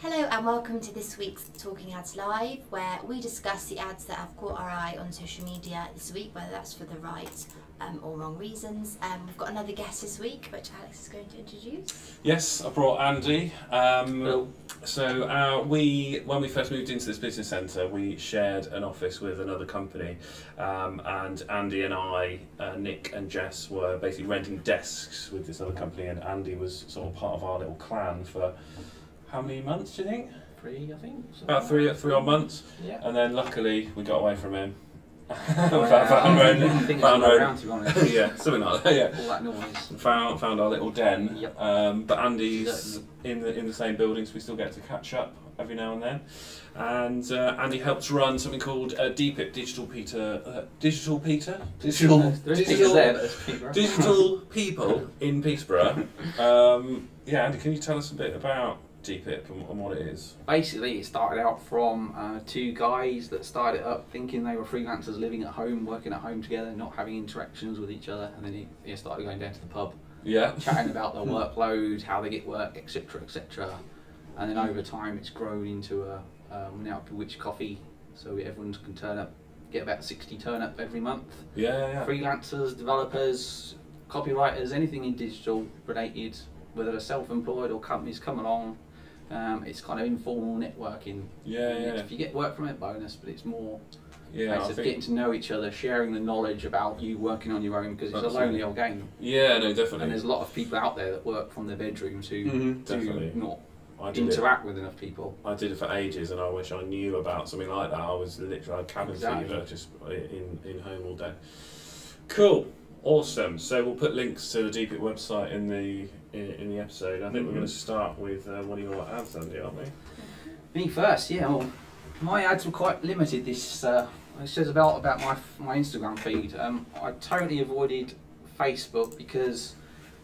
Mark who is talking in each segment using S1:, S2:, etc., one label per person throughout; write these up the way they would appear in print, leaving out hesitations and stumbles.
S1: Hello and welcome to this week's Talking Ads Live, where we discuss the ads that have caught our eye on social media this week, whether that's for the right or wrong reasons. We've got another guest this week, which Alex is going to introduce.
S2: Yes, I brought Andy. So when we first moved into this business centre, we shared an office with another company, and Andy and I, Nick and Jess, were basically renting desks with this other company, and Andy was sort of part of our little clan for how many months, do you think?
S3: 3, I think.
S2: About three odd months.
S3: Yeah.
S2: And then luckily we got away from him.
S3: I think around, to be honest.
S2: Yeah, something like that. Yeah.
S3: All that noise.
S2: Found our little den.
S3: Yep.
S2: But Andy's in the same building, so we still get to catch up every now and then. And Andy helps run something called DPIP, Digital People in Peterborough. Yeah, Andy, can you tell us a bit about DPIP and what it is?
S3: Basically, it started out from 2 guys that started it up thinking they were freelancers living at home, working at home together, not having interactions with each other, and then he started going down to the pub, chatting about their workload, how they get work, etc, etc. And then over time it's grown into we're now up to Which Coffee, so everyone can turn up, get about 60 turn up every month.
S2: Yeah.
S3: Freelancers, developers, copywriters, anything in digital related, whether they're self-employed or companies come along. It's kind of informal networking.
S2: Yeah.
S3: If you get work from it, bonus, but it's more
S2: getting
S3: to know each other, sharing the knowledge about you working on your own, because it's a lonely old game.
S2: Yeah, no, definitely.
S3: And there's a lot of people out there that work from their bedrooms who do not interact with enough people.
S2: I did it for ages, and I wish I knew about something like that. I was literally had cabin fever, just in home all day. Cool, awesome. So we'll put links to the DPIP website in the episode. I think we're going to start with one of your ads, Andy, aren't we?
S3: Me first, yeah. Well, my ads were quite limited. This it says about my Instagram feed. I totally avoided Facebook because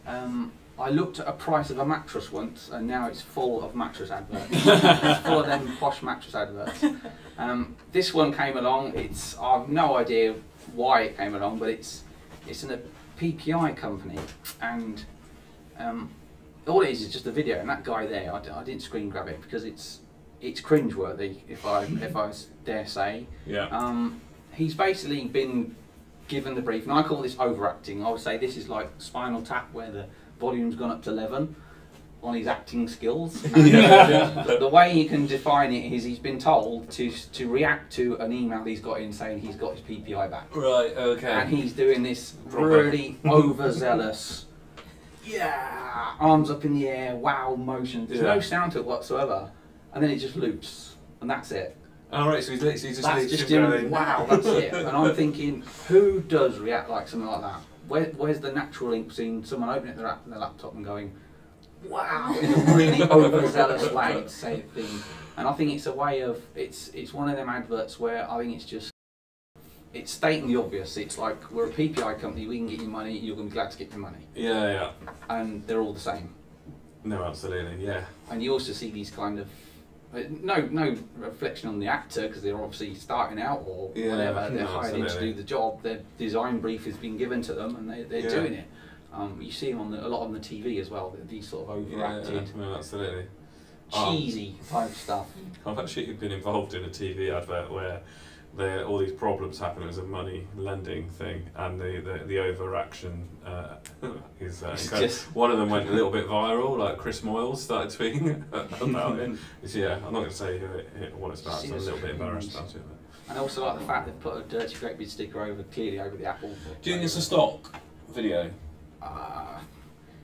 S3: I looked at a price of a mattress once, and now it's full of mattress adverts. It's full of them posh mattress adverts. This one came along. I have no idea why it came along, but it's in a PPI company, and all it is just a video. And that guy there, I didn't screen grab it because it's cringeworthy, if I dare say.
S2: Yeah.
S3: He's basically been given the brief, and I call this overacting. I would say this is like Spinal Tap, where the volume's gone up to 11 on his acting skills. The way you can define it is he's been told to react to an email he's got in saying he's got his PPI back.
S2: Right, okay.
S3: And he's doing this really overzealous, arms up in the air, wow motion. There's no sound to it whatsoever. And then it just loops, and that's it.
S2: Oh, right, so he's literally
S3: just doing, wow, that's it. And I'm thinking, who does react like something like that? Where's the natural link between someone opening their laptop and going, wow, in a really overzealous way to say a thing? And I think it's a way of, it's one of them adverts where I think it's stating the obvious. It's like, we're a PPI company, we can get you money, you're going to be glad to get your money.
S2: Yeah.
S3: And they're all the same.
S2: No, absolutely, yeah.
S3: And you also see these kind of, no reflection on the actor, because they're obviously starting out or whatever, they're hired in to do the job, their design brief has been given to them and they're doing it. You see them a lot on the TV as well, these sort of overacted,
S2: no, absolutely.
S3: cheesy type stuff.
S2: I've actually been involved in a TV advert where all these problems happen. It was a money lending thing, and the overaction is one of them went a little bit viral. Like Chris Moyles started tweeting about it. I'm not going to say what it's about. So I'm a little bit embarrassed about it.
S3: And I also like the fact they've put a dirty great big sticker clearly over the Apple.
S2: Do you think it's a stock video?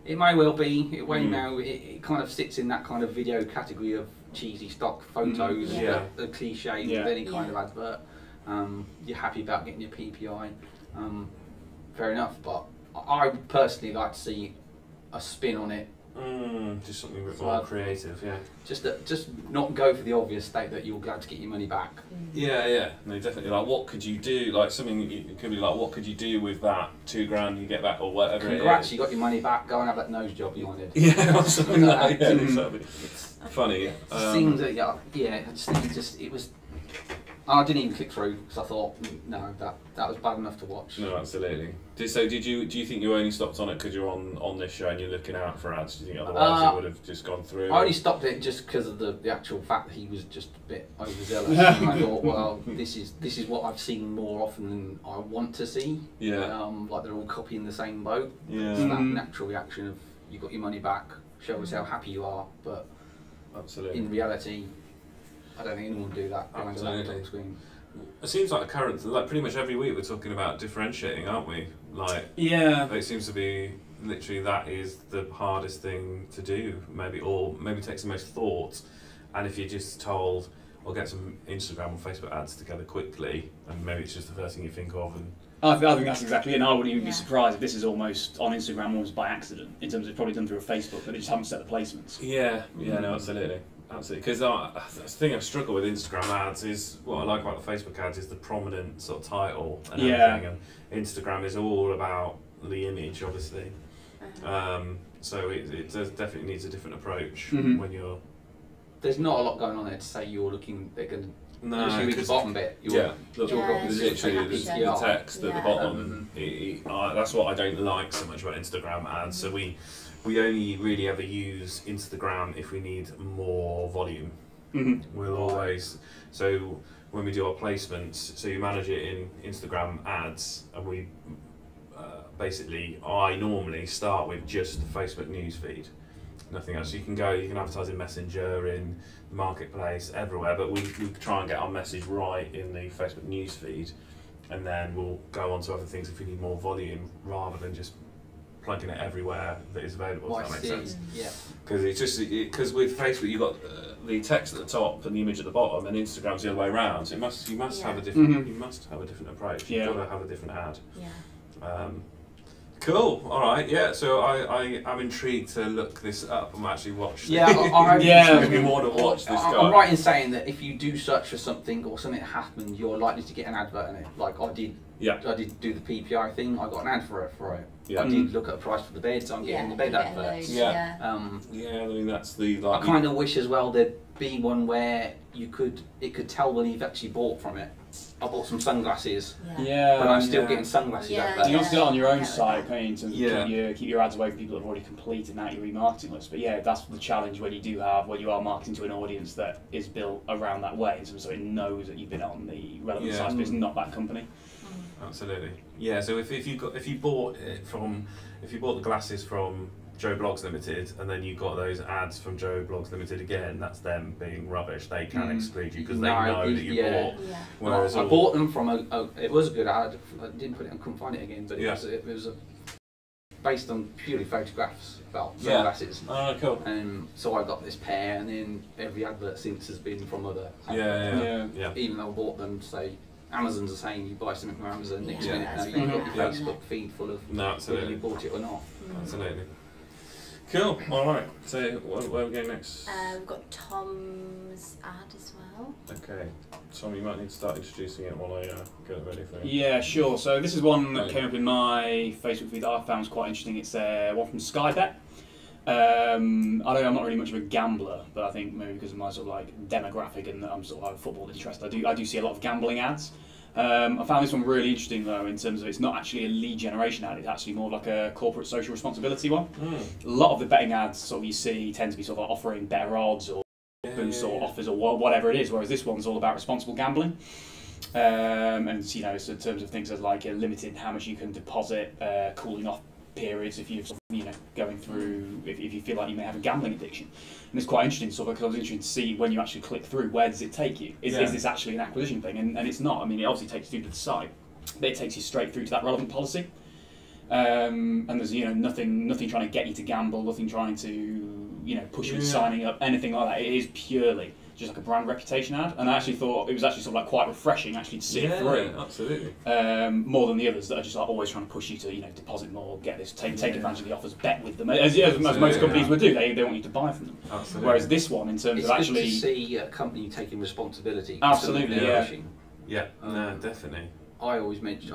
S3: It may well be. It may now. It kind of sits in that kind of video category of cheesy stock photos, the cliche with any kind of advert. You're happy about getting your PPI, fair enough, but I personally like to see a spin on it.
S2: Just something a bit more creative,
S3: Just not go for the obvious state that you're glad to get your money back.
S2: Yeah. No, definitely. Like, what could you do? Like, something it could be like, what could you do with that £2,000 you get back or whatever?
S3: Congrats, you got your money back. Go and have that nose job you wanted.
S2: Yeah, or something like that. Yeah, exactly. It's funny.
S3: Things that I just think it was. I didn't even click through because I thought, no, that was bad enough to watch.
S2: No, absolutely. So do you think you only stopped on it because you're on this show and you're looking out for ads? Do you think otherwise you would have just gone through?
S3: I only stopped it just because of the actual fact that he was just a bit overzealous. And I thought, well, this is what I've seen more often than I want to see.
S2: Yeah.
S3: Like they're all copying the same boat.
S2: Yeah.
S3: It's that natural reaction of you got your money back, show us how happy you are, but
S2: Absolutely.
S3: in reality, I don't think anyone would do that behind a
S2: Absolutely.
S3: laptop screen.
S2: It seems like a current, like pretty much every week we're talking about differentiating, aren't we? Like,
S4: Yeah.
S2: it seems to be literally that is the hardest thing to do, maybe, or maybe takes the most thought. And if you're just told, or get some Instagram or Facebook ads together quickly, and maybe it's just the first thing you think of, and
S4: I think that's exactly it, and I wouldn't even
S1: Yeah.
S4: be surprised if this is almost on Instagram almost by accident, in terms of it's probably done through a Facebook, but they just haven't set the placements.
S2: yeah, no, absolutely. Because the thing I struggle with Instagram ads is, what I like about the Facebook ads is the prominent sort of title and
S4: Yeah.
S2: everything, and Instagram is all about the image, obviously. So it does definitely needs a different approach
S4: Mhm.
S2: when you're.
S3: There's not a lot going on there to say you're looking. They're going to
S2: No,
S3: read the
S2: 'cause-
S3: bottom bit.
S2: yeah, the,
S1: Yeah,
S2: the,
S1: it's
S2: literally
S1: just
S2: the,
S1: a
S2: the
S1: caption.
S2: text at
S1: Yeah.
S2: the bottom. That's what I don't like so much about Instagram ads. So we only really ever use Instagram if we need more volume.
S4: Mm-hmm.
S2: We'll always, so when we do our placements, so you manage it in Instagram ads, and we basically, I normally start with just the Facebook news feed, nothing else. You can advertise in Messenger, in the marketplace, everywhere, but we try and get our message right in the Facebook news feed, and then we'll go on to other things if we need more volume, rather than just plugging it everywhere that is available, if that makes sense.
S3: Yeah.
S2: Because it's just because with Facebook you've got the text at the top and the image at the bottom, and Instagram's the other way around. So you must
S1: Yeah.
S2: have a different
S4: Mhm.
S2: you must have a different approach.
S4: Yeah.
S2: You've got to have a different ad.
S1: Yeah.
S2: Cool. All right. Yeah. So I'm intrigued to look this up and actually watch.
S3: Yeah,
S4: Yeah.
S2: Maybe more to watch this guy.
S3: I'm right in saying that if you do search for something or something happened, you're likely to get an advert in it. Like I did do the PPI thing. I got an ad for it.
S2: Yeah.
S3: I did look at a price for the bed, so I'm getting the bed adverts.
S2: Yeah.
S1: Yeah.
S2: Yeah. I mean that's the
S3: I
S2: like.
S3: kind of wish as well there'd be one where it could tell when you've actually bought from it. I bought some sunglasses,
S4: Yeah.
S3: but I'm still
S2: yeah.
S3: getting sunglasses
S1: Yeah.
S3: adverts.
S4: You also do it on your own
S1: Yeah.
S4: site, can't you, in terms of
S2: Yeah.
S4: keep your ads away from people that have already completed that your remarketing list. But yeah, that's the challenge when you are marketing to an audience that is built around that way, so it knows that you've been on the relevant
S2: Yeah.
S4: sites, but it's not that company.
S2: Absolutely. Yeah. So if you bought the glasses from Joe Blogs Limited, and then you got those ads from Joe Blogs Limited again, that's them being rubbish. They can exclude you because they know that you bought.
S1: Yeah.
S2: Whereas
S3: I bought them from it was a good ad. I didn't put it. I couldn't find it again, but
S2: Yeah.
S3: it was based on purely photographs about
S2: Yeah.
S3: sunglasses.
S2: Oh, cool.
S3: And so I got this pair, and then every advert since has been from other.
S2: Yeah.
S3: Even though I bought them, say Amazon's the same. You buy something from Amazon, next
S1: Yeah,
S3: minute
S1: that's
S3: now you've got
S1: really
S3: your
S1: nice.
S3: Facebook feed full of
S2: No,
S3: whether
S2: absolutely.
S3: you bought it or not.
S2: Absolutely. Cool. All right. So where are we going next?
S1: We've got Tom's ad as well.
S2: Okay. Tom, you might need to start introducing it while I get it ready for you.
S4: Yeah, sure. So this is one that came up in my Facebook feed that I found was quite interesting. It's one from Skybet. I'm not really much of a gambler, but I think maybe because of my sort of like demographic and that I'm sort of have football interest, I do see a lot of gambling ads. I found this one really interesting though, in terms of it's not actually a lead generation ad, it's actually more like a corporate social responsibility one. A lot of the betting ads sort of you see tend to be sort of offering better odds or sort of offers or whatever it is, whereas this one's all about responsible gambling. And you know, it's in terms of things as like limiting how much you can deposit, cooling off periods if you're going through if you feel like you may have a gambling addiction. And it's quite interesting because I was interested to see when you actually click through, where does it take you? Is this actually an acquisition thing? And it's not. I mean, it obviously takes you to the site, but it takes you straight through to that relevant policy. And there's nothing trying to get you to gamble, nothing trying to push you into signing up, anything like that. It is purely just like a brand reputation ad, and I actually thought it was actually sort of like quite refreshing actually to see it through.
S2: Absolutely.
S4: More than the others that are just like always trying to push you to deposit more, get this, take advantage of the offers, bet with them, as most companies would do. They want you to buy from them.
S2: Absolutely.
S4: Whereas this one, in terms
S3: It's
S4: of
S3: good
S4: actually,
S3: to see a company taking responsibility.
S4: Absolutely, yeah.
S2: Yeah. No, definitely.
S3: I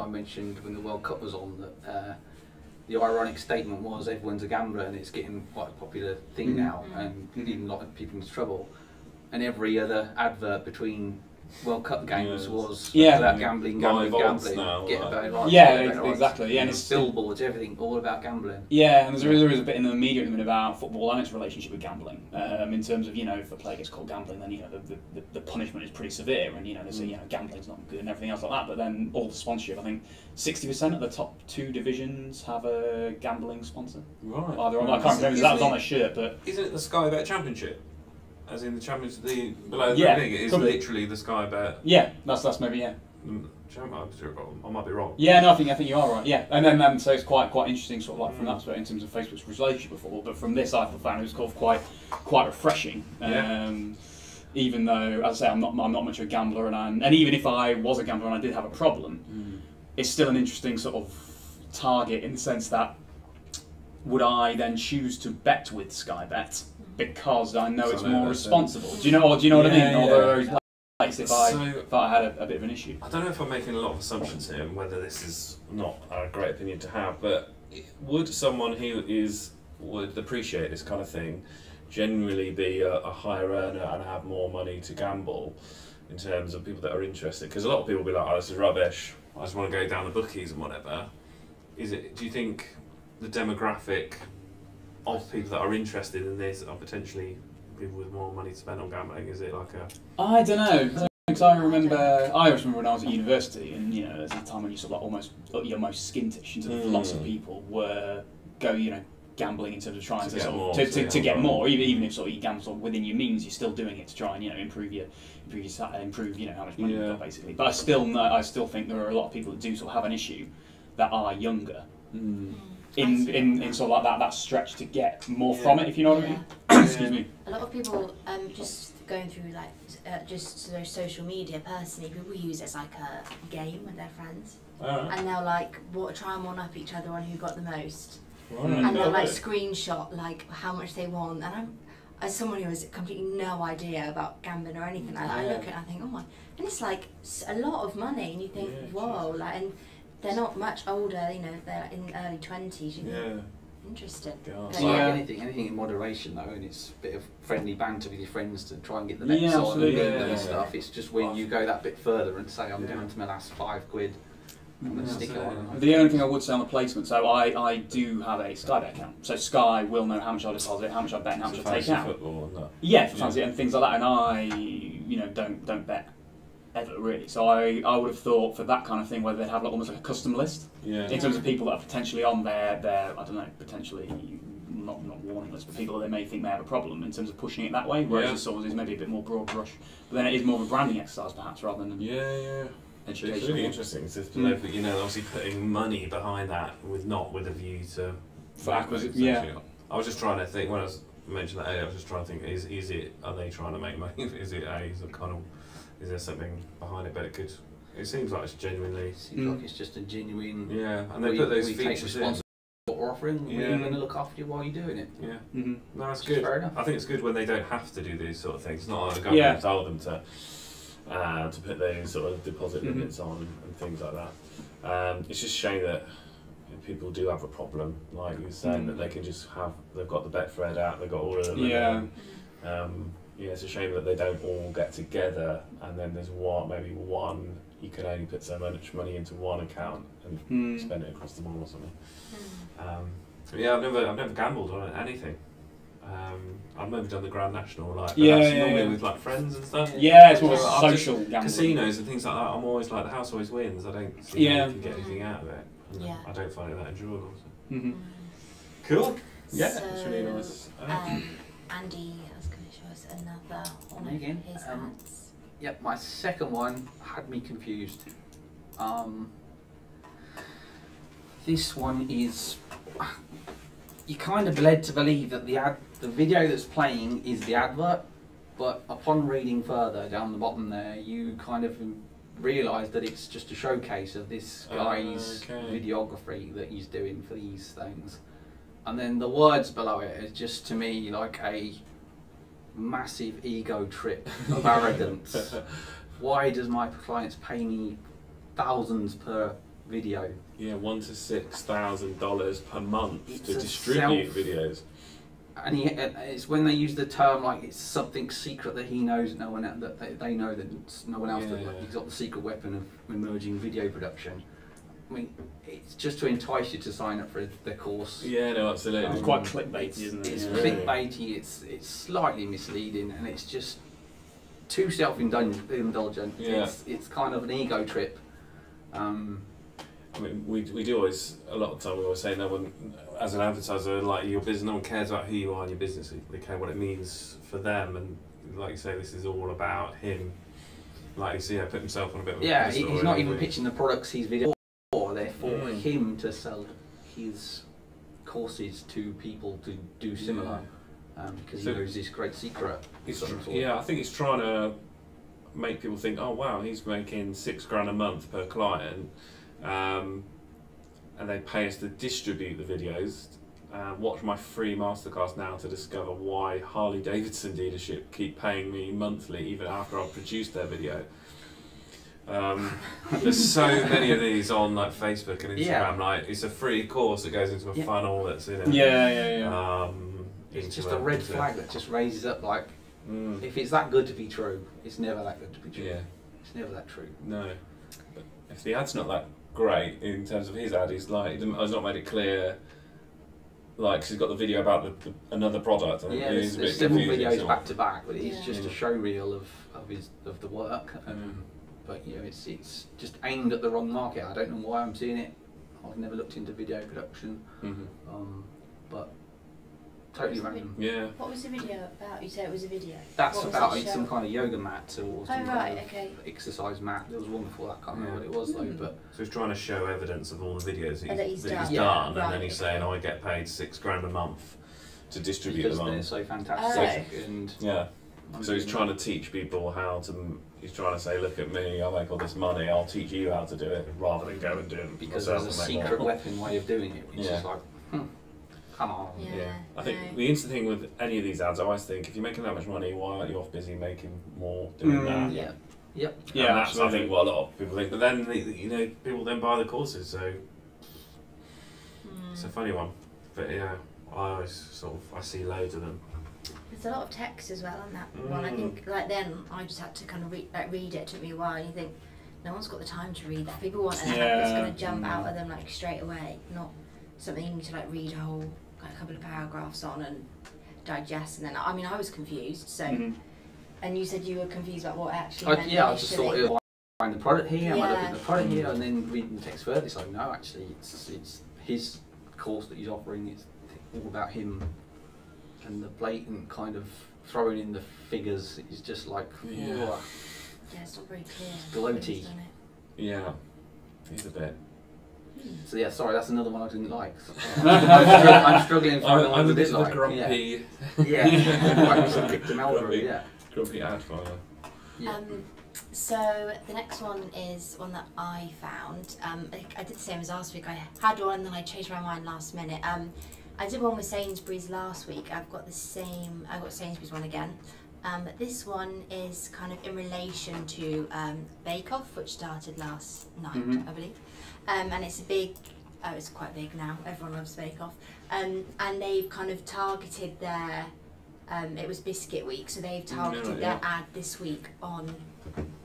S3: mentioned when the World Cup was on that the ironic statement was everyone's a gambler and it's getting quite a popular thing now and leading a lot of people into trouble. And every other advert between World Cup games
S2: Yes.
S3: was
S4: Yeah.
S3: about gambling,
S2: Live
S3: gambling,
S2: odds
S3: gambling.
S2: now,
S3: Get
S2: like-
S3: about live,
S4: Yeah,
S3: get about odds.
S4: exactly. Yeah, and it's
S3: billboards, everything, all about gambling.
S4: Yeah, and there is a bit in the media at the minute about football and its relationship with gambling. In terms of, you know, if a player gets called gambling, then, you know, the punishment is pretty severe, and, you know, they say, you know, gambling's not good and everything else like that. But then all the sponsorship, I think 60% of the top 2 divisions have a gambling sponsor.
S2: Right.
S4: Either on, I can't remember if that was on their shirt, but
S2: Isn't it the Sky Bet Championship? As in the Champions, the below the
S4: Yeah,
S2: league, it is
S4: could be.
S2: literally the Sky Bet.
S4: yeah, that's maybe
S2: I might be wrong.
S4: Yeah, no, I think you are right. Yeah, and then so it's quite interesting, sort of like from that perspective in terms of Facebook's relationship with football. But from this, I found it was kind of quite refreshing.
S2: Yeah.
S4: Even though, as I say, I'm not much of a gambler, and even if I was a gambler and I did have a problem, it's still an interesting sort of target in the sense that would I then choose to bet with Sky Bet because I know it's more responsible? Do you know what I mean?
S2: Yeah,
S4: Although
S2: yeah.
S4: if I had a bit of an issue.
S2: I don't know if I'm making a lot of assumptions here and whether this is not a great opinion to have, but would someone who would appreciate this kind of thing generally be a higher earner and have more money to gamble in terms of people that are interested? Because a lot of people will be like, oh, this is rubbish, I just want to go down the bookies and whatever. Do you think the demographic of people that are interested in this are potentially people with more money to spend on gambling? Is it like a...
S4: I don't know. Because I always remember when I was at university, and, you know, there's a time when you sort of like almost at your most skintish, and lots of people were gambling in terms of trying to get more, even if sort of you gamble sort of within your means, you're still doing it to try and, you know, improve you know, how much money you've got, basically. But I still think there are a lot of people that do sort of have an issue that are younger. In sort of like that stretch to get more from it, if you know what I mean. Excuse me.
S1: A lot of people just going through like just their social media personally, people use it as like a game with their friends, and they'll like try and one up each other on who got the most, and they'll like screenshot like how much they won. And I'm, as someone who has completely no idea about gambling or anything like that, I look at it and I think, oh my, and it's like a lot of money, and you think, whoa, like, and they're not much older, you know, they're in early 20s, you know. Interesting.
S3: It's like anything in moderation though, and it's a bit of friendly banter with your friends to try and get the bets on and stuff. It's just when you go that bit further and say, I'm down to my last £5, I'm going to stick it on.
S4: The only thing I would say on the placement, so I do have a Sky Bet account, so Sky will know how much I deposit, how much I bet, and how much I take out. Yeah, for fantasy and things like that, and I, you know, don't bet ever really. So I would have thought for that kind of thing whether they'd have like almost like a custom list in terms of people that are potentially on their I don't know, potentially not warning list, but people that they may think may have a problem in terms of pushing it that way. Whereas this sort of is maybe a bit more broad brush, but then it is more of a branding exercise perhaps rather than education.
S2: It's really interesting. It's just, you know, obviously putting money behind that with a view to
S4: acquisition.
S2: I was just trying to think when I was mentioning that earlier. I was just trying to think: are they trying to make money? Is there something behind it? But it seems like it's genuinely.
S3: Seems like it's just a genuine.
S2: Yeah, and they put those features in.
S3: What we're offering, we're going to look after you while you're doing it.
S2: Yeah, no, that's good.
S3: Fair enough.
S2: I think it's good when they don't have to do these sort of things. It's not like the government told them to put those sort of deposit limits on and things like that. It's just a shame that people do have a problem, like you were saying, that they can just they've got the Betfred app, they've got all of them. It's a shame that they don't all get together and then there's maybe one, you can only put so much money into one account and spend it across the board or something. I've never gambled on anything. I've never done the Grand National, normally with like friends and stuff.
S4: Yeah, it's more social gambling.
S2: Casinos and things like that. I'm always like, the house always wins. I don't see how you can get anything out of it. I don't find it that enjoyable. So. Cool. Yeah,
S1: so,
S2: it's really nice.
S1: Andy was going to show us another one of his ads.
S3: Yep, my second one had me confused. This one is, you're kind of led to believe that the video that's playing is the advert, but upon reading further down the bottom there, you kind of realise that it's just a showcase of this guy's videography that he's doing for these things. And then the words below it is just, to me, like a massive ego trip of arrogance. Why does my clients pay me thousands per video?
S2: Yeah, $1,000 to $6,000 per month to distribute videos.
S3: and it's when they use the term like it's something secret that he knows, no one that they know that no one else. That like, he's got the secret weapon of emerging video production. I mean, it's just to entice you to sign up for the course.
S2: Yeah, no, absolutely.
S4: It's quite clickbaity, isn't it?
S3: It's clickbaity. It's slightly misleading, and it's just too self-indulgent.
S2: Yeah.
S3: It's kind of an ego trip.
S2: I mean, we do always, a lot of the time we always say no one, as an advertiser, like your business, no one cares about who you are in your business, they care what it means for them, and like you say, this is all about him, like you see, put himself on a bit of a pedestal,
S3: he's not even pitching the products he's video for, they're for him to sell his courses to people to do similar, because he knows this great secret.
S2: I think he's trying to make people think, oh wow, he's making £6,000 a month per client, and they pay us to distribute the videos. Watch my free masterclass now to discover why Harley Davidson dealership keep paying me monthly even after I've produced their video. There's so many of these on like Facebook and Instagram. Like it's a free course that goes into a funnel that's in it.
S3: It's just a red flag that just raises up like, if it's that good to be true, it's never that good to be true. Yeah. It's never that true.
S2: No. But if the ad's not that great in terms of his ad, he's like, he's not made it clear. Like, cause he's got the video about another product. And
S3: there's several videos back to back, but it's just a show reel of the work. But you know, it's just aimed at the wrong market. I don't know why I'm seeing it. I've never looked into video production, but totally random.
S1: Yeah. What was the video about? You said it was a video.
S3: That's about some kind of yoga mat or some
S1: kind
S3: of exercise mat. There was one before that. I can't remember what it was though. But
S2: so he's trying to show evidence of all the videos that he's done, and then he's saying, "Oh, I get paid £6,000 a month to distribute them."
S3: They're so fantastic, and
S2: so he's trying to teach people how to. He's trying to say, "Look at me! I make all this money. I'll teach you how to do it," rather than go and do it
S3: because there's a secret weapon way of doing it, which is like. Come on.
S2: Yeah. I think the instant thing with any of these ads, I always think if you're making that much money, why aren't you off busy making more doing that?
S3: Yeah. Yep.
S2: Yeah. And that's I think what a lot of people think. But then you know people then buy the courses, so it's a funny one. But yeah, I always I see loads of them.
S1: There's a lot of text as well on that one. I think like then I just had to kind of read it. It took me a while, and you think no one's got the time to read that. People want an app that's going to jump out of them like straight away, not something you need to like read a couple of paragraphs on and digest, and then I mean I was confused. So, and you said you were confused about what it actually meant.
S3: I just thought it was find the product here, am I looking at the product here, and then reading the text further. It's like no, actually, it's his course that he's offering. It's all about him, and the blatant kind of throwing in the figures is just like
S1: it's not very clear.
S3: It's gloaty.
S2: Yeah, he's a bit.
S3: So yeah, sorry, that's another one I didn't like. I'm struggling to find the ones I did like.
S2: Grumpy.
S3: Quite some victim elder.
S2: Grumpy ad fire.
S1: So the next one is one that I found. I did the same as last week. I had one and then I changed my mind last minute. I did one with Sainsburys last week. I've got Sainsburys one again. This one is kind of in relation to Bake Off, which started last night, I believe. And it's it's quite big now, everyone loves Bake Off. And they've kind of targeted their, it was Biscuit Week, so they've targeted their ad this week on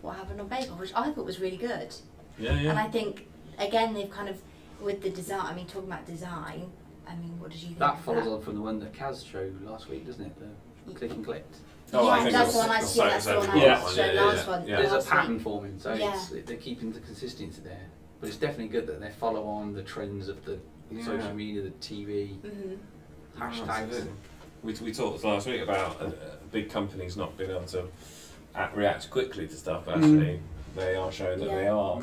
S1: what happened on Bake Off, which I thought was really good. And I think, again, they've kind of, with the design, I mean, talking about design, I mean, what did you think
S3: that follows on from the one that Kaz showed last week, doesn't it? The click and collect.
S1: That's the one I see, that's the one I showed last one.
S3: There's a pattern forming, so they're keeping the consistency there. But it's definitely good that they follow on the trends of the social media, the TV, hashtags.
S2: We talked last week about big companies not being able to react quickly to stuff, but actually they are showing that they are.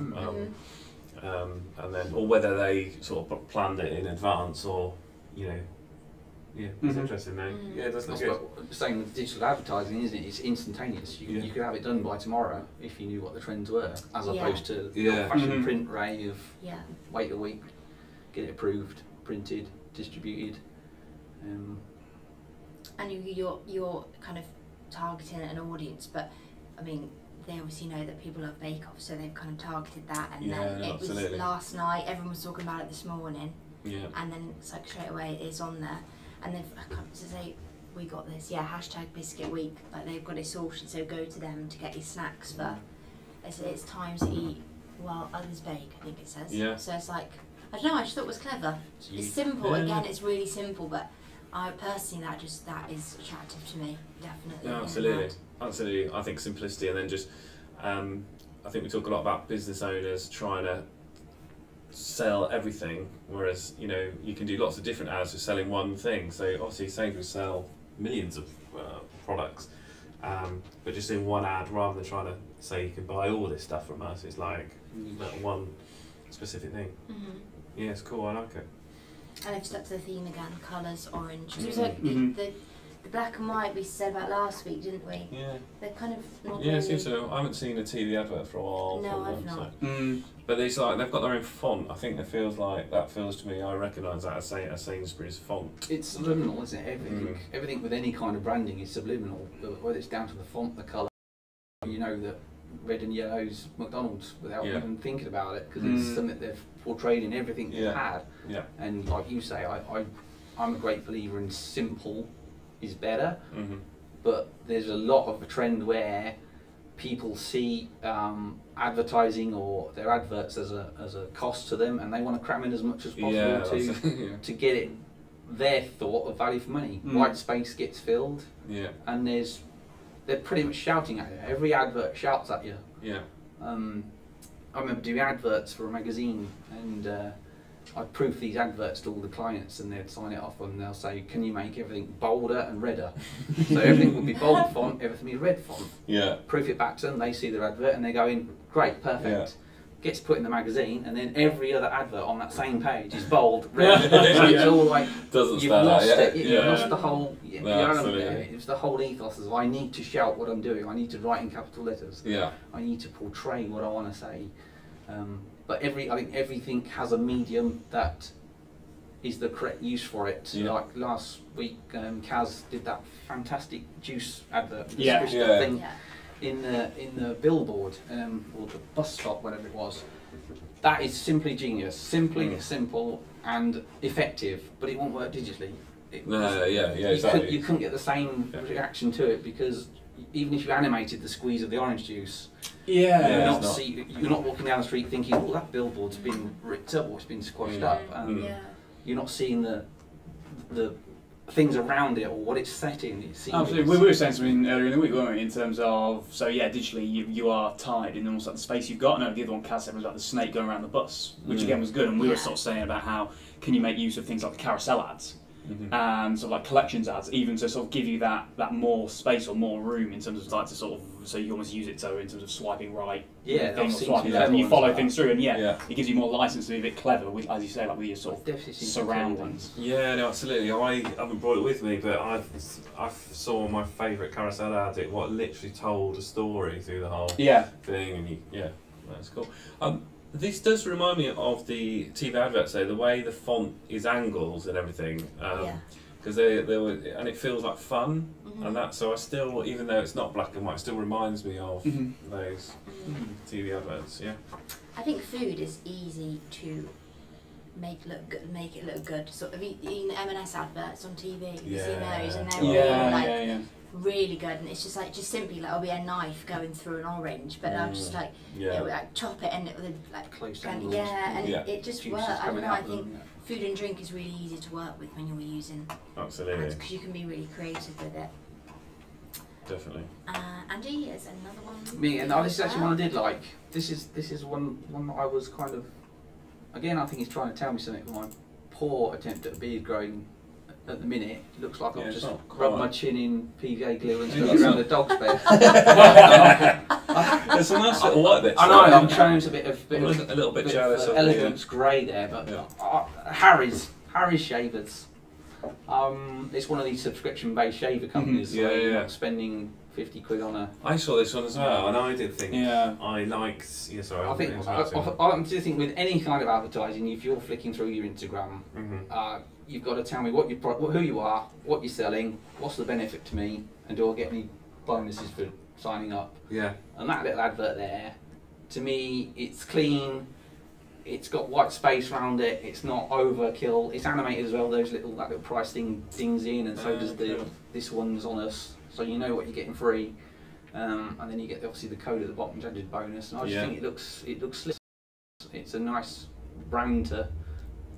S2: And then, or whether they sort of planned it in advance or, you know, it's interesting though. Yeah, that's good.
S3: Same with digital advertising, isn't it? It's instantaneous. You could have it done by tomorrow if you knew what the trends were, as opposed to the old-fashioned print ray of wait a week, get it approved, printed, distributed.
S1: And you're kind of targeting an audience, but I mean they obviously know that people love Bake Off, so they've kind of targeted that. And then it was last night. Everyone was talking about it this morning. And then it's like straight away it is on there. And they've, I can't to say, we got this? Yeah, hashtag Biscuit Week. Like they've got it sorted, so go to them to get your snacks for. It's time to eat while others bake, I think it says.
S2: Yeah.
S1: So it's like, I don't know, I just thought it was clever. It's simple, again, it's really simple, but I personally, that is attractive to me, definitely.
S2: No, absolutely. I think simplicity, and then just, I think we talk a lot about business owners trying to sell everything, whereas you can do lots of different ads for selling one thing. So obviously Sainsburys sell millions of products, but just in one ad, rather than trying to say you can buy all this stuff from us, it's like that one specific thing. Yeah, it's cool. I like it.
S1: And they've stuck to the theme again, colours, orange. It was like the black and white we said about last week, didn't we?
S2: Yeah.
S1: They're kind of not
S2: Yeah,
S1: really...
S2: it seems so. I haven't seen a TV advert for a while.
S1: No,
S2: from
S1: I've
S2: them,
S1: not.
S2: So. But it's like they've got their own font. I think that feels to me. I recognise that as a Sainsbury's font.
S3: It's subliminal, isn't it? Everything with any kind of branding is subliminal. Whether it's down to the font, the colour. You know that red and yellow is McDonald's without even thinking about it, because it's something that they've portrayed in everything they've had. Yeah. And like you say, I'm a great believer in simple is better. But there's a lot of a trend where people see advertising or their adverts as a cost to them, and they want to cram in as much as possible to get it their thought of value for money. White space gets filled, and they're pretty much shouting at you. Every advert shouts at you. Yeah. I remember doing adverts for a magazine, and I'd proof these adverts to all the clients, and they'd sign it off, and they'll say, "Can you make everything bolder and redder?" So everything would be bold font, everything would be red font. Yeah. Proof it back to them. They see their advert, and they're going, "Great, perfect." Yeah. Gets put in the magazine, and then every other advert on that same page is bold, red. It's all like you've lost it. You've lost the whole. It was the whole ethos of I need to shout what I'm doing. I need to write in capital letters. Yeah. I need to portray what I want to say. But I think everything has a medium that is the correct use for it. Yeah. Like last week, Kaz did that fantastic juice advert. Thing. In the billboard or the bus stop, whatever it was. That is simply genius, simple and effective, but it won't work digitally. Exactly. You couldn't get the same reaction to it, because even if you animated the squeeze of the orange juice, you're not walking down the street thinking, "Oh, that billboard's been ripped up or it's been squashed up." You're not seeing the things around it or what it's set in.
S4: Absolutely. We were saying something earlier in the week, weren't we, in terms of, digitally you are tied in almost like the space you've got. No, the other one Kaz said was like the snake going around the bus, which again was good, and we were sort of saying about how can you make use of things like the carousel ads and sort of like collections ads, even to sort of give you that more space or more room in terms of like to sort of, so you almost use it so in terms of swiping right, or swiping left, and you follow things through, and it gives you more license to be a bit clever with, as you say, like with your sort of surroundings.
S2: Yeah, no, absolutely. I haven't brought it with me, but I saw my favourite carousel ad. It literally told a story through the whole thing, and that's cool. This does remind me of the TV adverts, though, the way the font is angles and everything. Because they were, and it feels like fun, and that. So I still, even though it's not black and white, it still reminds me of those TV adverts. Yeah.
S1: I think food is easy to make it look good. Sort of eating the M&S adverts on TV. You see those, and they're really good, and it's just simply like it'll be a knife going through an orange, but I'll just like it will like chop it, and it will like
S3: close
S1: and it just works. I don't know. I think food and drink is really easy to work with when you're using
S2: ads,
S1: because you can be really creative with it.
S2: Definitely.
S1: Andy, is another one.
S3: Me, and this is actually one I did like. This is one that I was kind of, again, I think he's trying to tell me something. My poor attempt at beard growing at the minute, it looks like I've just rubbed my chin in PVA glue and stuck around the dog's bed.
S2: There's some nice little white bits.
S3: I know, I'm showing a
S2: little bit jealous
S3: of elegance grey there, but Harry's shavers. It's one of these subscription-based shaver companies. You're not spending 50 quid on a.
S2: I saw this one as well, and I did think I liked. Yeah, sorry.
S3: I do think with any kind of advertising, if you're flicking through your Instagram, you've got to tell me who you are, what you're selling, what's the benefit to me, and do I get any bonuses for signing up? Yeah. And that little advert there, to me, it's clean. it's got white space around it. It's not overkill. It's animated as well. Those that little price thing dings in, and so does
S2: cool.
S3: this one's on us. So you know what you're getting free, and then you get obviously the code at the bottom, judged bonus. And I just think it looks slick. It's a nice brand to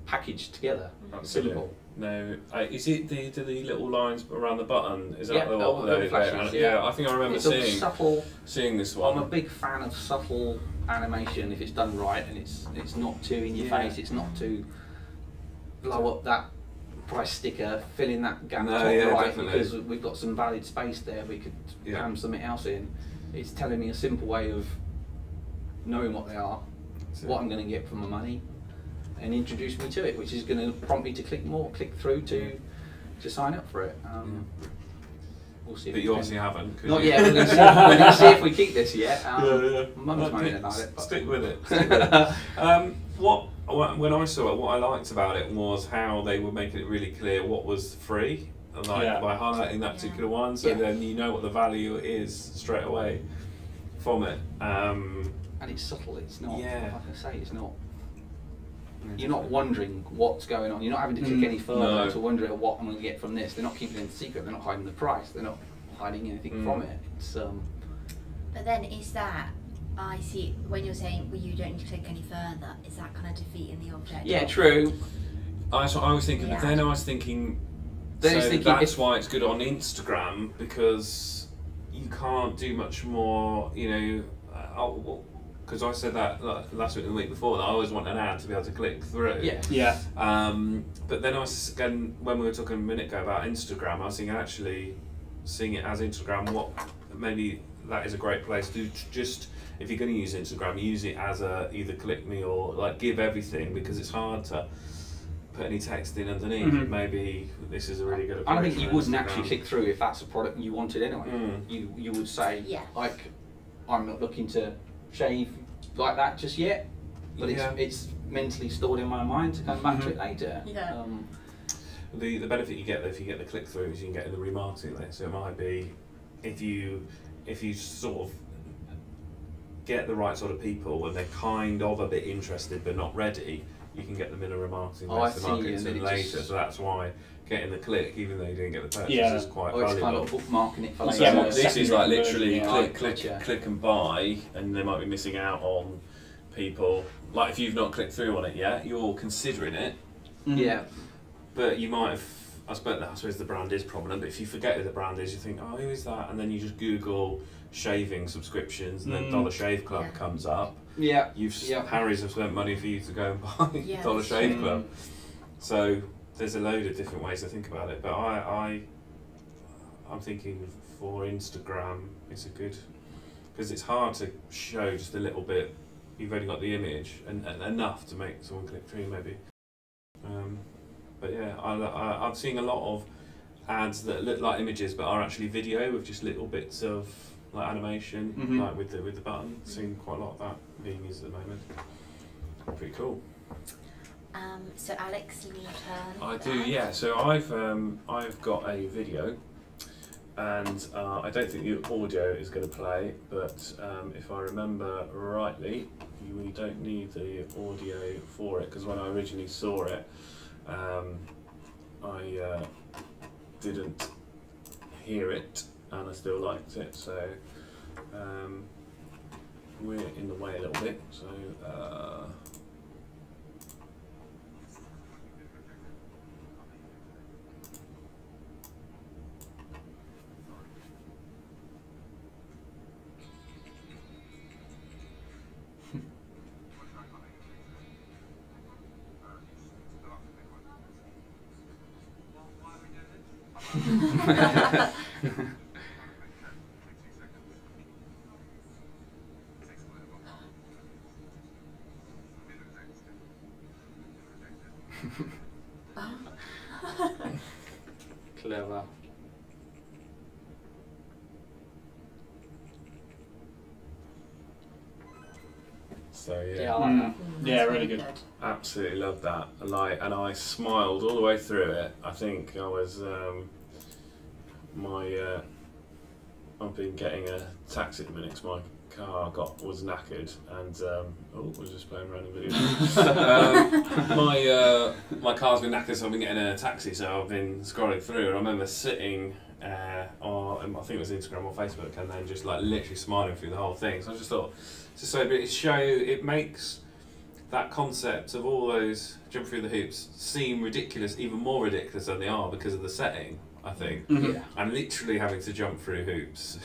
S3: package together.
S2: Absolutely.
S3: Simple.
S2: No, is it the little lines around the button? Is that
S3: Yeah,
S2: the
S3: the flashes,
S2: yeah, I think I remember
S3: It's a subtle.
S2: seeing this one.
S3: I'm a big fan of subtle animation if it's done right, and it's not too in your face. It's not too blow up that price sticker, fill in that gap top right,
S2: definitely.
S3: because we've got some valid space there. We could cram something else in. It's telling me a simple way of knowing what they are, what I'm going to get for my money, and introduce me to it, which is going to prompt me to click through to sign up for it. We'll see.
S2: But you obviously haven't.
S3: Not yet. We're going to see if we keep this yet. Mum's moaning about it.
S2: Stick with it. When I saw it, what I liked about it was how they were making it really clear what was free, like by highlighting that particular one, so then you know what the value is straight away from it.
S3: And it's subtle. It's not. Like I say, it's not. You're not wondering what's going on. You're not having to click any further to wonder what I'm going to get from this. They're not keeping it secret. They're not hiding the price. They're not hiding anything from it. It's
S1: But then is that, I see, when you're saying, well, you don't need to click any further, is that kind of defeating the object?
S3: Yeah, true.
S2: That's what I was thinking, but then I was thinking, that's why it's good on Instagram, because you can't do much more, you know, because I said that last week and the week before, that I always want an ad to be able to click through.
S3: Yeah.
S2: But then when we were talking a minute ago about Instagram, I was thinking actually seeing it as Instagram, maybe that is a great place to just, if you're going to use Instagram, use it as either click me or like give everything, because it's hard to put any text in underneath. Maybe this is a really good approach.
S3: I think you wouldn't actually click through if that's a product you wanted anyway. You would say, like, I'm not looking to shave like that just yet, but it's mentally stored in my mind to come back to it later.
S2: The benefit you get though, if you get the click through, is you can get in the remarketing list. So it might be if you sort of get the right sort of people and they're kind of a bit interested but not ready, you can get them in a remarketing list to market to them later. So that's why getting the click, even though you didn't get the purchase, is quite valuable.
S3: It's kind of bookmarking it for later.
S2: This is like literally click and buy, and they might be missing out on people. Like if you've not clicked through on it yet, you're considering it. But you might have. I suppose the brand is prominent, but if you forget who the brand is, you think, oh, who is that? And then you just Google shaving subscriptions, and then Dollar Shave Club comes up. Harry's have spent money for you to go and buy Dollar Shave Club. So there's a load of different ways to think about it, but I'm thinking for Instagram, it's a good, because it's hard to show just a little bit. You've only got the image and enough to make someone click through, maybe. But yeah, I'm seeing a lot of ads that look like images but are actually video with just little bits of like animation, like with the button. Seeing quite a lot of that being used at the moment. Pretty cool.
S1: So Alex, your turn.
S2: I do, yeah. So I've got a video, and I don't think the audio is going to play, but if I remember rightly, we don't need the audio for it, because when I originally saw it, I didn't hear it, and I still liked it. So we're in the way a little bit. So.
S3: Clever.
S2: So
S3: Yeah, I like that.
S4: Yeah, really good.
S2: Absolutely loved that. And I smiled all the way through it. I think I was I've been getting a taxi at the minute 'cause my car was knackered, and we're just playing random videos. My car's been knackered, so I've been getting a taxi. So I've been scrolling through, and I remember sitting on, I think it was Instagram or Facebook, and then just like literally smiling through the whole thing. So I just thought, it's so it makes that concept of all those jump through the hoops seem ridiculous, even more ridiculous than they are because of the setting, I think.
S3: Yeah.
S2: And literally having to jump through hoops,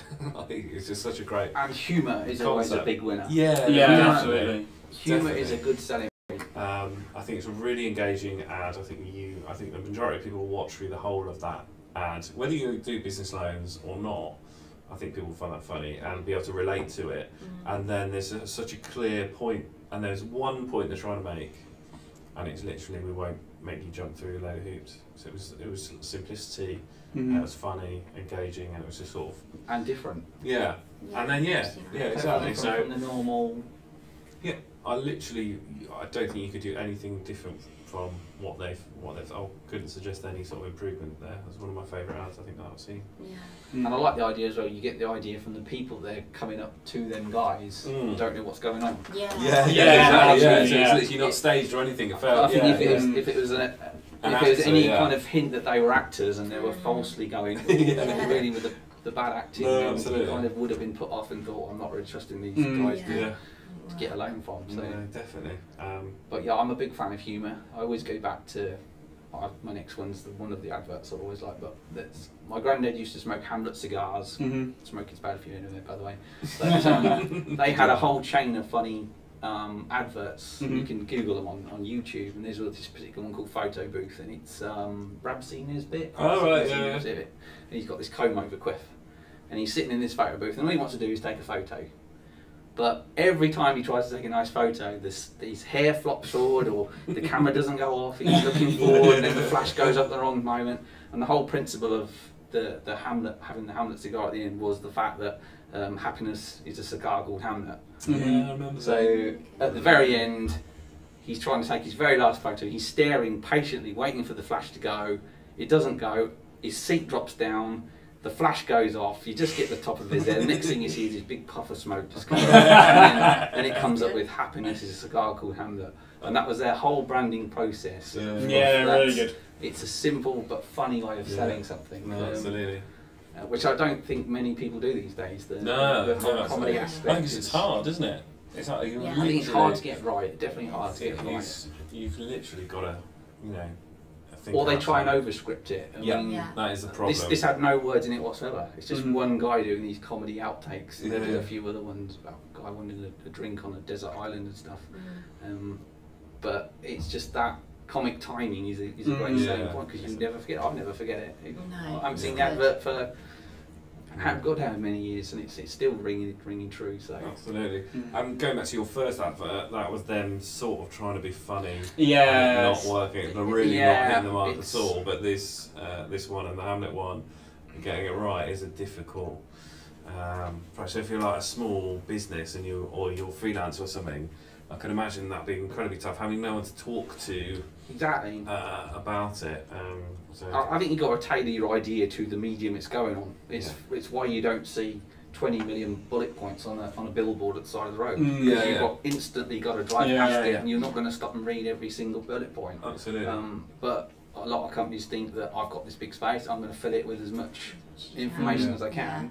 S2: it's just such a great.
S3: And humour is always a big winner.
S2: Yeah,
S4: absolutely.
S3: Humour is a good selling.
S2: I think it's a really engaging ad. I think the majority of people will watch through the whole of that ad, whether you do business loans or not. I think people will find that funny and be able to relate to it. And then there's such a clear point, and there's one point they're trying to make, and it's literally, we won't make you jump through a load of hoops. So it was simplicity, and it was funny, engaging, and it was just sort of
S3: and different.
S2: Yeah. And then exactly. So
S3: from the normal.
S2: Yeah, I don't think you could do anything different from what they've. I couldn't suggest any sort of improvement there. That's one of my favourite ads I think that I've seen.
S1: Yeah.
S3: And I like the idea as well. You get the idea from the people that are coming up to them guys who don't know what's going on.
S1: Yeah.
S2: Exactly. So it's literally not staged or anything. It felt.
S3: I think if it was any kind of hint that they were actors and they were falsely going really with the bad acting,
S2: no,
S3: you kind of would have been put off and thought, I'm not really trusting these guys to get a loan from. So.
S2: No, definitely.
S3: But yeah, I'm a big fan of humour. I always go back to my next one's one of the adverts I always like. But my granddad used to smoke Hamlet cigars. Smoking's bad for you anyway, by the way. But they had a whole chain of funny adverts. You can Google them on YouTube, and there's this particular one called Photo Booth, and it's Brad Senior's bit.
S2: Oh right,
S3: And he's got this comb over quiff, and he's sitting in this photo booth, and all he wants to do is take a photo. But every time he tries to take a nice photo, his hair flops forward, or the camera doesn't go off. He's looking forward, and then the flash goes up at the wrong moment. And the whole principle of the having the Hamlet cigar at the end was the fact that happiness is a cigar called Hamlet.
S2: Yeah, I remember.
S3: So at the very end, he's trying to take his very last photo. He's staring patiently, waiting for the flash to go. It doesn't go. His seat drops down. The flash goes off. You just get the top of his head. The next thing you see is this big puff of smoke just comes up, and it comes up with happiness is a cigar called Hamlet. And that was their whole branding process.
S4: Yeah, really good.
S3: It's a simple but funny way of selling something.
S2: No, absolutely.
S3: Which I don't think many people do these days. The comedy aspect.
S2: I think it's hard, isn't it? It's like
S3: I think it's hard to get right. Definitely hard to get right.
S2: You've literally got to,
S3: or they try and overscript it.
S2: That is the problem.
S3: This had no words in it whatsoever. It's just one guy doing these comedy outtakes. There's a few other ones about a guy wanting a drink on a desert island and stuff. But it's just that comic timing is a great selling point, because you never forget. I'll never forget it. I haven't seen the advert for God how many years, and it's still ringing true. So
S2: absolutely. Going back to your first advert, that was them sort of trying to be funny, not working, but really not hitting the mark at all. But this one and the Hamlet one, getting it right is a difficult. So if you're like a small business and you're freelance or something, I can imagine that being incredibly tough, having no one to talk to about it.
S3: I think you've got to tailor your idea to the medium it's going on. It's why you don't see 20 million bullet points on a billboard at the side of the road. You've instantly got to drive past it, and you're not going to stop and read every single bullet point.
S2: Absolutely.
S3: But a lot of companies think that I've got this big space, I'm going to fill it with as much information as I can.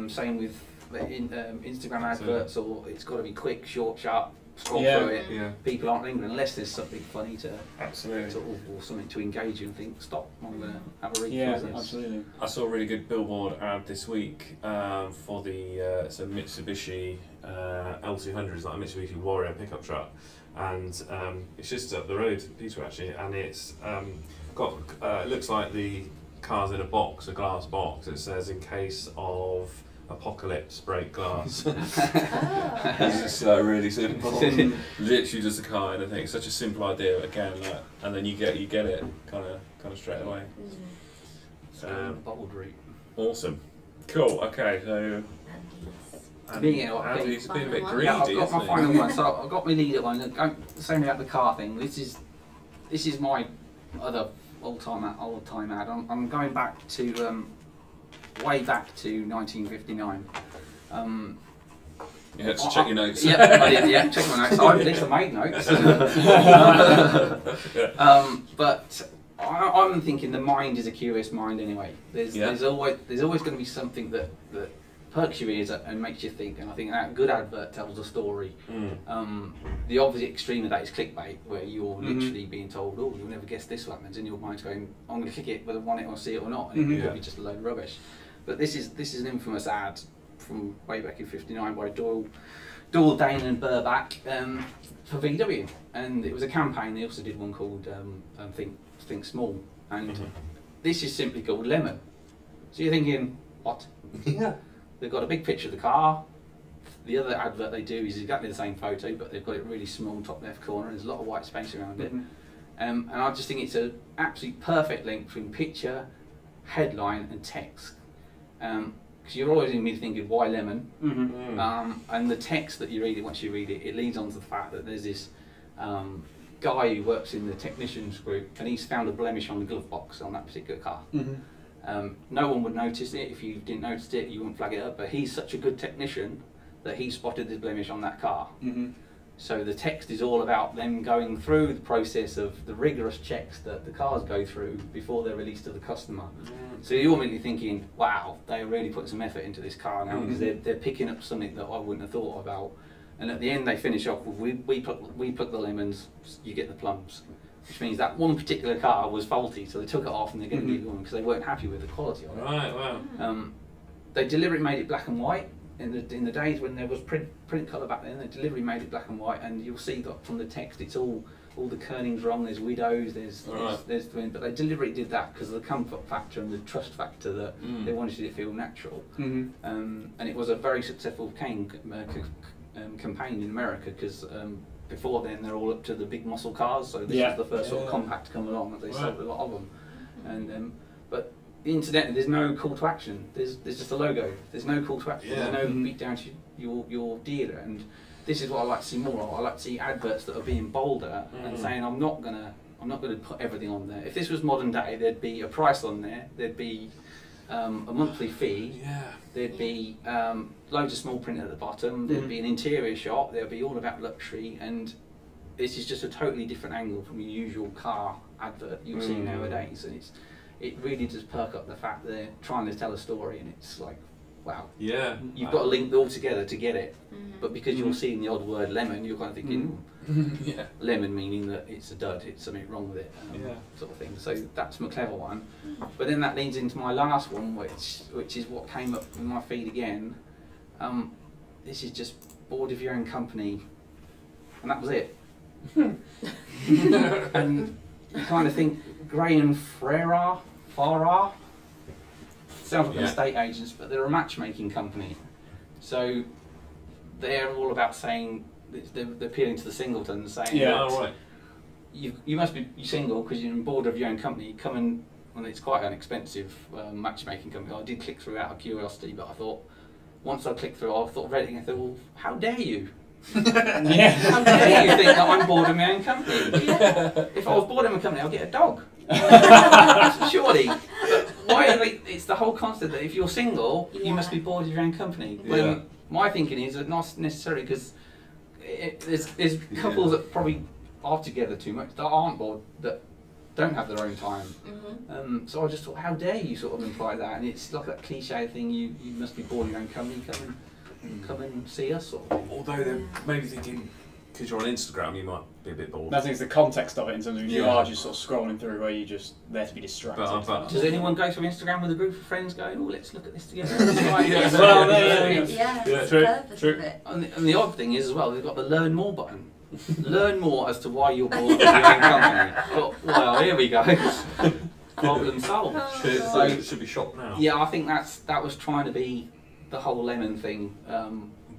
S3: Same with Instagram adverts, or it's got to be quick, short, sharp. Scroll through it. People aren't lingering unless there's something funny or something to engage you and think, stop, I'm going to have a read through this.
S4: Absolutely.
S2: I saw a really good billboard ad this week for the Mitsubishi L200, it's like a Mitsubishi Warrior pickup truck, and it's just up the road, Peter, actually, and it's got it looks like the car's in a glass box. It says, in case of apocalypse, break glass. It's just really simple. Literally just a car, and I think it's such a simple idea again, and then you get it kind of straight away.
S3: Bold route.
S2: Awesome, cool. Okay, so Andy's been a bit greedy.
S3: I've got my final one. So I've got my leader one. Saying about the car thing. This is my other all-time ad. I'm going back to. Way back to 1959.
S2: You had to check your notes.
S3: Yeah, I did. Yeah, check my notes. At least I made notes. But I'm thinking the mind is a curious mind anyway. There's always going to be something that perks your ears up and makes you think. And I think that good advert tells a story. The obvious extreme of that is clickbait, where you're literally being told, "Oh, you'll never guess this one," and in your mind's going, "I'm going to click it, whether I want it or see it or not," and it could be just a load of rubbish. But this is an infamous ad from way back in '59 by Doyle, Dane and Burback for VW, and it was a campaign. They also did one called Think Small, and this is simply called Lemon. So you're thinking, what?
S2: Yeah.
S3: They've got a big picture of the car. The other advert they do is exactly the same photo, but they've got it really small top left corner. There's a lot of white space around it, and I just think it's an absolutely perfect link between picture, headline, and text. Because you're always going to be thinking, why lemon? And the text that you read it, once you read it, it leads on to the fact that there's this guy who works in the technicians group, and he's found a blemish on the glove box on that particular car. No one would notice it. If you didn't notice it, you wouldn't flag it up, but he's such a good technician that he spotted the blemish on that car. So the text is all about them going through the process of the rigorous checks that the cars go through before they're released to the customer. So you're immediately thinking, wow, they're really putting some effort into this car now, because they're picking up something that I wouldn't have thought about. And at the end they finish off with, we pluck the lemons, you get the plums. Which means that one particular car was faulty, so they took it off and they're going to give it one because they weren't happy with the quality of it.
S2: Right, wow.
S3: They deliberately made it black and white. In the days when there was print colour back then, they deliberately made it black and white, and you'll see that from the text it's all the kerning's wrong. There's widows, there's but they deliberately did that because of the comfort factor and the trust factor that they wanted it to feel natural. And it was a very successful campaign in America because before then they're all up to the big muscle cars, so this was the first sort of compact to come along, and they sold a lot of them. And but incidentally, there's no call to action. There's just a logo. There's no call to action. There's no beat down to your dealer. And this is what I like to see more of. I like to see adverts that are being bolder and saying, I'm not gonna put everything on there. If this was modern day, there'd be a price on there. There'd be a monthly fee. There'd be loads of small print at the bottom. There'd be an interior shot. There'd be all about luxury. And this is just a totally different angle from your usual car advert you see nowadays. And it really does perk up the fact that they're trying to tell a story, and it's like, wow. Yeah. You've got to link it all together to get it. But because you're seeing the odd word lemon, you're kind of thinking, lemon meaning that it's a dud, it's something wrong with it, sort of thing. So that's my clever one. But then that leads into my last one, which is what came up in my feed again. This is just bored of your own company, and that was it. And you kind of think, Gray and Farrar, sounds like estate agents, but they're a matchmaking company. So they're all about saying, they're appealing to the singletons, saying you must be single because you're bored of your own company. Come and, well, it's quite an expensive matchmaking company. I did click through out of curiosity, but I thought, once I clicked through, I thought read it and I thought, well, how dare you? How dare you think that I'm bored of my own company? If I was bored of my company, I'd get a dog. Surely. But why? It's the whole concept that if you're single, you must be bored of your own company. When my thinking is that not necessarily, because there's couples that probably are together too much that aren't bored, that don't have their own time. So I just thought, how dare you sort of imply that? And it's like that cliche thing, you must be bored of your own company, come and see us. Sort of.
S2: Although they're maybe thinking, because you're on Instagram, you might be a bit bored.
S4: I think it's the context of it in terms of if you are just sort of scrolling through where you're just there to be distracted.
S3: Does anyone go through Instagram with a group of friends going, oh, let's look at this together?
S2: True.
S3: And the odd thing is as well, they've got the learn more button. Learn more as to why you're bored of your own company. Well, here we go. Problem solved.
S2: So it should be shopped now.
S3: Yeah, I think that was trying to be the whole lemon thing,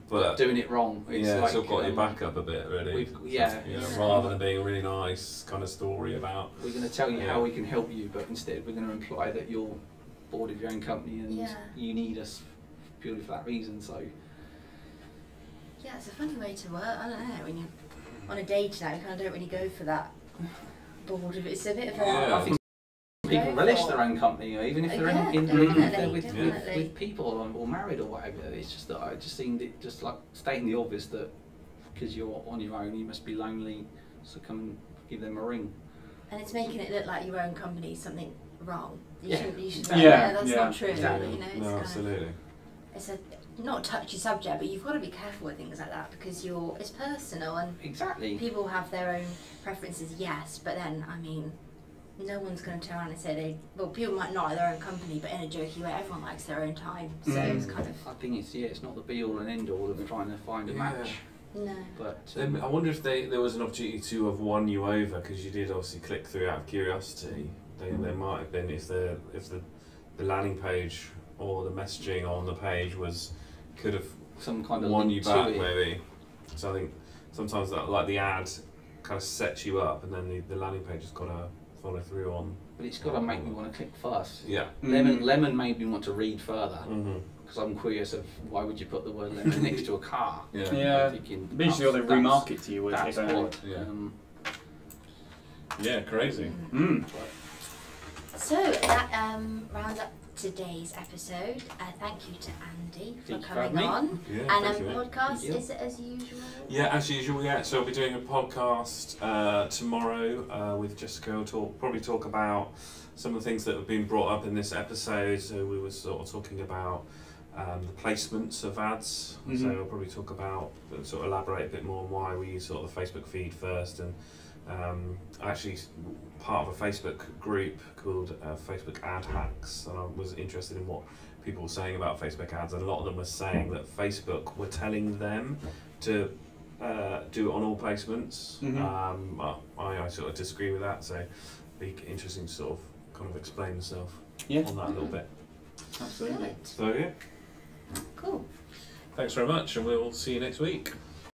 S3: but doing it wrong. It's like,
S2: still got your back up a bit, really. Rather than being a really nice kind of story about.
S3: We're going to tell you how we can help you, but instead we're going to imply that you're bored of your own company and you need us purely for that reason. So.
S1: Yeah, it's a funny way to work. I don't know, when you're on a date now, you kind of don't really go for that bored of it. It's a bit of a.
S3: People relish their own company, even if they're with people or married or whatever. It's just that I just seen it just like stating the obvious that because you're on your own, you must be lonely, so come and give them a ring.
S1: And it's making it look like your own company is something wrong. You should that's not true.
S3: Exactly.
S1: You know, it's
S2: No, absolutely.
S1: It's a not touchy subject, but you've got to be careful with things like that because it's personal and people have their own preferences, yes, but then I mean, no one's going to turn around and say people might not like their own company, but in a jokey way, everyone likes their own time. So it's kind of.
S3: I think it's not the be all and end all of trying to find a match.
S1: No.
S3: But
S2: I wonder if there was an opportunity to have won you over because you did obviously click through out of curiosity. There might have been if the landing page or the messaging on the page could have
S3: some kind of
S2: won you back maybe. So I think sometimes that like the ad kind of sets you up and then the landing page has got to follow through on.
S3: But it's got to make me want to click first.
S2: Yeah.
S3: Lemon made me want to read further. Because I'm curious of why would you put the word lemon next to a car?
S4: Yeah. Eventually, they remarket to you with
S3: that's
S4: it.
S2: Yeah, crazy.
S1: So that rounds up today's episode. Thank you to Andy for coming on.
S2: Yeah,
S1: and podcast is it as usual?
S2: Yeah, as usual. Yeah, so I'll be doing a podcast tomorrow with Jessica. We'll probably talk about some of the things that have been brought up in this episode. So we were sort of talking about the placements of ads. So we'll probably talk about sort of elaborate a bit more on why we use sort of the Facebook feed first and. Actually part of a Facebook group called Facebook Ad Hacks, and I was interested in what people were saying about Facebook ads, and a lot of them were saying that Facebook were telling them to do it on all placements. I sort of disagree with that, so it'd be interesting to sort of kind of explain myself on that a little bit.
S4: Absolutely.
S1: Good.
S2: So yeah.
S1: Cool.
S2: Thanks very much, and we'll see you next week.